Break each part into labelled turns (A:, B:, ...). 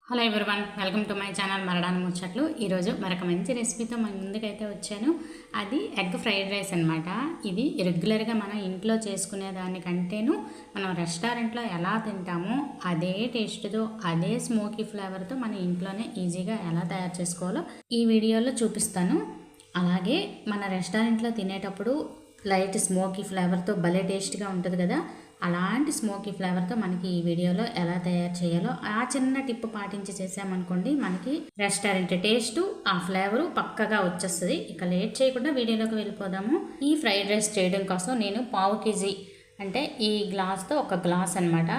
A: Hello everyone, welcome to my channel Maradani ముచ్చట్లు. ఈరోజు మరొక మంచి రెసిపీతో మన ముందుకైతే వచ్చాను. అది ఎగ్ ఫ్రైడ్ రైస్ అనమాట. ఇది రెగ్యులర్గా మనం ఇంట్లో చేసుకునే దానికంటేను మనం రెస్టారెంట్లో ఎలా తింటామో అదే టేస్ట్తో, అదే స్మోకీ ఫ్లేవర్తో మన ఇంట్లోనే ఈజీగా ఎలా తయారు చేసుకోవాలో ఈ వీడియోలో చూపిస్తాను. అలాగే మన రెస్టారెంట్లో తినేటప్పుడు లైట్ స్మోకీ ఫ్లేవర్తో భలే టేస్ట్గా ఉంటుంది కదా, అలాంటి స్మోకీ ఫ్లేవర్తో మనకి ఈ వీడియోలో ఎలా తయారు చేయాలో ఆ చిన్న టిప్ పాటించి చేసామనుకోండి, మనకి రెస్టారెంట్ టేస్టు ఆ ఫ్లేవరు పక్కగా వచ్చేస్తుంది. ఇక లేట్ చేయకుండా వీడియోలోకి వెళ్ళిపోదాము. ఈ ఫ్రైడ్ రైస్ చేయడం కోసం నేను పావు కేజీ అంటే ఈ గ్లాస్తో ఒక గ్లాస్ అనమాట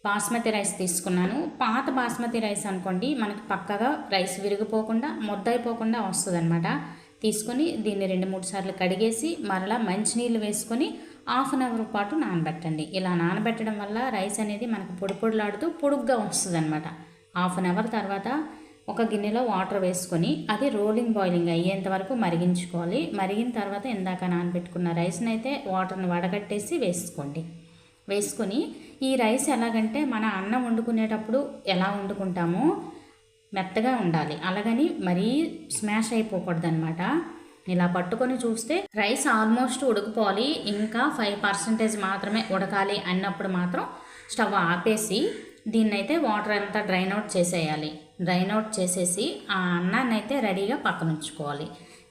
A: బాస్మతి రైస్ తీసుకున్నాను. పాత బాస్మతి రైస్ అనుకోండి, మనకి పక్కగా రైస్ విరిగిపోకుండా ముద్దయిపోకుండా వస్తుంది అనమాట. తీసుకొని దీన్ని 2-3 సార్లు కడిగేసి మరలా మంచినీళ్ళు వేసుకొని హాఫ్ అన్ అవర్ పాటు నానబెట్టండి. ఇలా నానబెట్టడం వల్ల రైస్ అనేది మనకు పొడి పొడిలాడుతూ పొడుగ్గా వస్తుంది అనమాట. హాఫ్ అన్ అవర్ తర్వాత ఒక గిన్నెలో వాటర్ వేసుకొని అది రోలింగ్ బాయిలింగ్ అయ్యేంత వరకు మరిగించుకోవాలి. మరిగిన తర్వాత ఇందాక నానబెట్టుకున్న రైస్ని అయితే వాటర్ని వడగట్టేసి వేసుకోండి. వేసుకొని ఈ రైస్ ఎలాగంటే మన అన్నం వండుకునేటప్పుడు ఎలా వండుకుంటామో మెత్తగా ఉండాలి, అలాగని మరీ స్మాష్ అయిపోకూడదు అనమాట. ఇలా పట్టుకొని చూస్తే రైస్ ఆల్మోస్ట్ ఉడికిపోవాలి, ఇంకా 5% మాత్రమే ఉడకాలి అన్నప్పుడు మాత్రం స్టవ్ ఆపేసి దీన్నైతే వాటర్ అంతా డ్రైన్ అవుట్ చేసేయాలి. డ్రైన్ అవుట్ చేసేసి ఆ అన్నాన్ని అయితే రెడీగా పక్కన ఉంచుకోవాలి.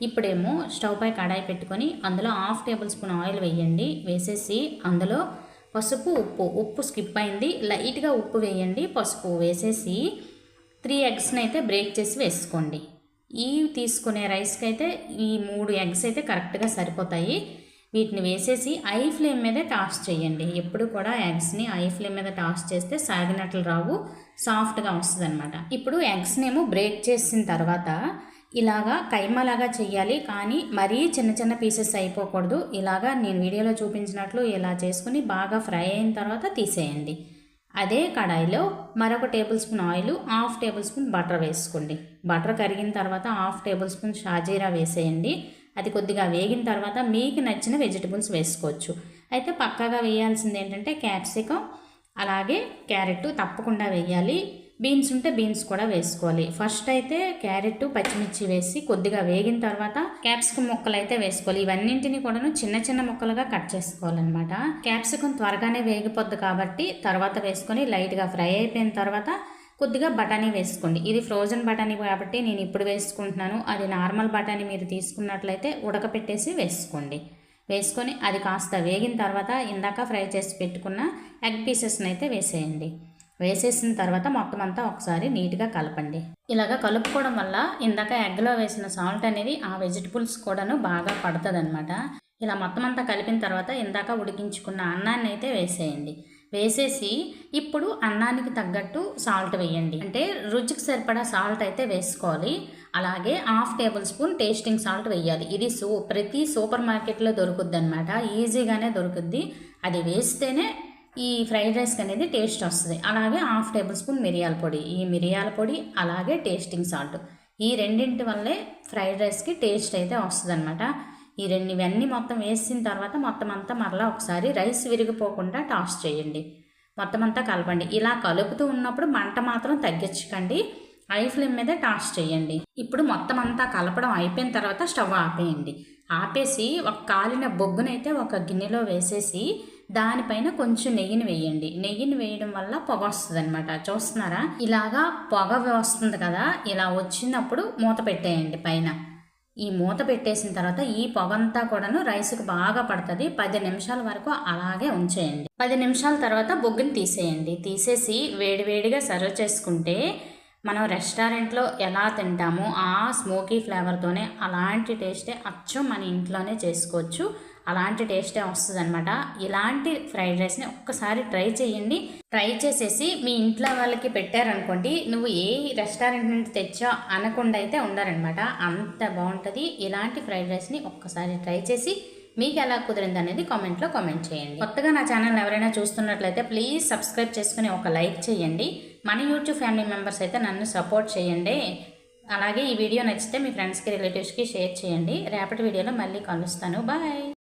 A: ఇప్పుడేమో స్టవ్ పై కడాయి పెట్టుకొని అందులో 1/2 టేబుల్ స్పూన్ ఆయిల్ వేయండి. వేసేసి అందులో పసుపు, ఉప్పు స్కిప్ అయింది, లైట్గా ఉప్పు వేయండి. పసుపు వేసేసి 3 ఎగ్స్ని అయితే బ్రేక్ చేసి వేసుకోండి. ఈ తీసుకునే రైస్కి అయితే ఈ 3 ఎగ్స్ అయితే కరెక్ట్గా సరిపోతాయి. వీటిని వేసేసి ఐ ఫ్లేమ్ మీదే టాస్ చేయండి. ఎప్పుడు కూడా ఎగ్స్ని ఐ ఫ్లేమ్ మీద టాస్ చేస్తే సాగినట్లు రావు, సాఫ్ట్గా వస్తుంది అనమాట. ఇప్పుడు ఎగ్స్నేమో బ్రేక్ చేసిన తర్వాత ఇలాగా కైమాలాగా చెయ్యాలి, కానీ మరీ చిన్న చిన్న పీసెస్ అయిపోకూడదు. ఇలాగా నేను వీడియోలో చూపించినట్లు ఇలా చేసుకుని బాగా ఫ్రై అయిన తర్వాత తీసేయండి. అదే కడాయిలో మరొక table spoon oil, 1/2 table spoon butter వేసుకోండి. బటర్ కరిగిన తర్వాత 1/2 టేబుల్ స్పూన్ షాజీరా వేసేయండి. అది కొద్దిగా వేగిన తర్వాత మీకు నచ్చిన వెజిటబుల్స్ వేసుకోవచ్చు. అయితే పక్కాగా వేయాల్సింది ఏంటంటే క్యాప్సికం, అలాగే క్యారెట్ తప్పకుండా వేయాలి. బీన్స్ ఉంటే బీన్స్ కూడా వేసుకోవాలి. ఫస్ట్ అయితే క్యారెట్, పచ్చిమిర్చి వేసి కొద్దిగా వేగిన తర్వాత క్యాప్సికం ముక్కలు అయితే వేసుకోవాలి. ఇవన్నింటినీ కూడాను చిన్న చిన్న ముక్కలుగా కట్ చేసుకోవాలన్నమాట. క్యాప్సికం త్వరగానే వేగిపోద్ది కాబట్టి తర్వాత వేసుకొని లైట్గా ఫ్రై అయిపోయిన తర్వాత కొద్దిగా బఠానీ వేసుకోండి. ఇది ఫ్రోజన్ బఠానీ కాబట్టి నేను ఇప్పుడు వేసుకుంటున్నాను. అది నార్మల్ బఠానీ మీరు తీసుకున్నట్లయితే ఉడకపెట్టేసి వేసుకోండి. వేసుకొని అది కాస్త వేగిన తర్వాత ఇందాక ఫ్రై చేసి పెట్టుకున్న ఎగ్ పీసెస్ని అయితే వేసేయండి. వేసేసిన తర్వాత మొత్తం అంతా ఒకసారి నీట్గా కలపండి. ఇలాగ కలుపుకోవడం వల్ల ఇందాక ఎగ్లో వేసిన సాల్ట్ అనేది ఆ వెజిటబుల్స్ కూడాను బాగా పడుతుంది అనమాట. ఇలా మొత్తం అంతా కలిపిన తర్వాత ఇందాక ఉడికించుకున్న అన్నాన్ని అయితే వేసేయండి. వేసేసి ఇప్పుడు అన్నానికి తగ్గట్టు సాల్ట్ వేయండి. అంటే రుచికి సరిపడా సాల్ట్ అయితే వేసుకోవాలి. అలాగే 1/2 టేబుల్ స్పూన్ టేస్టింగ్ సాల్ట్ వేయాలి. ఇది ప్రతి సూపర్ మార్కెట్లో దొరుకుద్ది అనమాట, ఈజీగానే దొరుకుద్ది. అది వేస్తేనే ఈ ఫ్రైడ్ రైస్కి అనేది టేస్ట్ వస్తుంది. అలాగే 1/2 టేబుల్ స్పూన్ మిరియాల పొడి, ఈ మిరియాల పొడి అలాగే టేస్టింగ్ సాల్ట్, ఈ రెండింటి వల్లే ఫ్రైడ్ రైస్కి టేస్ట్ అయితే వస్తుంది అనమాట. ఇవన్నీ మొత్తం వేసిన తర్వాత మొత్తం అంతా మరలా ఒకసారి రైస్ విరిగిపోకుండా టాస్ చేయండి. మొత్తం అంతా కలపండి. ఇలా కలుపుతూ ఉన్నప్పుడు మంట మాత్రం తగ్గించకండి, ఐ ఫ్లేమ్ మీద టాస్ చేయండి. ఇప్పుడు మొత్తం అంతా కలపడం అయిపోయిన తర్వాత స్టవ్ ఆపేయండి. ఆపేసి ఒక కాలిన బొగ్గునైతే ఒక గిన్నెలో వేసేసి దానిపైన కొంచెం నెయ్యిని వేయండి. నెయ్యిని వేయడం వల్ల పొగ వస్తుంది అనమాట. చూస్తున్నారా, ఇలాగా పొగ వస్తుంది కదా, ఇలా వచ్చినప్పుడు మూత పెట్టేయండి పైన. ఈ మూత పెట్టేసిన తర్వాత ఈ పొగంతా కూడాను రైస్కి బాగా పడుతుంది. 10 నిమిషాల వరకు అలాగే ఉంచేయండి. 10 నిమిషాల తర్వాత బొగ్గుని తీసేయండి. తీసేసి వేడివేడిగా సర్వ్ చేసుకుంటే మనం రెస్టారెంట్లో ఎలా తింటామో ఆ స్మోకీ ఫ్లేవర్తోనే అలాంటి టేస్టే అచ్చం మన ఇంట్లోనే చేసుకోవచ్చు. అలాంటి టేస్టే వస్తుంది అనమాట. ఇలాంటి ఫ్రైడ్ రైస్ని ఒక్కసారి ట్రై చేయండి. ట్రై చేసేసి మీ ఇంట్లో వాళ్ళకి పెట్టారనుకోండి, నువ్వు ఏ రెస్టారెంట్ నుండి తెచ్చా అనకుండా అయితే ఉండారనమాట. అంత బాగుంటుంది. ఇలాంటి ఫ్రైడ్ రైస్ని ఒక్కసారి ట్రై చేసి మీకు ఎలా కుదిరింది అనేది కామెంట్లో కామెంట్ చేయండి. కొత్తగా నా ఛానల్ ఎవరైనా చూస్తున్నట్లయితే ప్లీజ్ సబ్స్క్రైబ్ చేసుకుని ఒక లైక్ చేయండి. మన యూట్యూబ్ ఫ్యామిలీ మెంబర్స్ అయితే నన్ను సపోర్ట్ చేయండి. అలాగే ఈ వీడియో నచ్చితే మీ ఫ్రెండ్స్కి, రిలేటివ్స్కి షేర్ చేయండి. రేపటి వీడియోలో మళ్ళీ కలుస్తాను. బాయ్.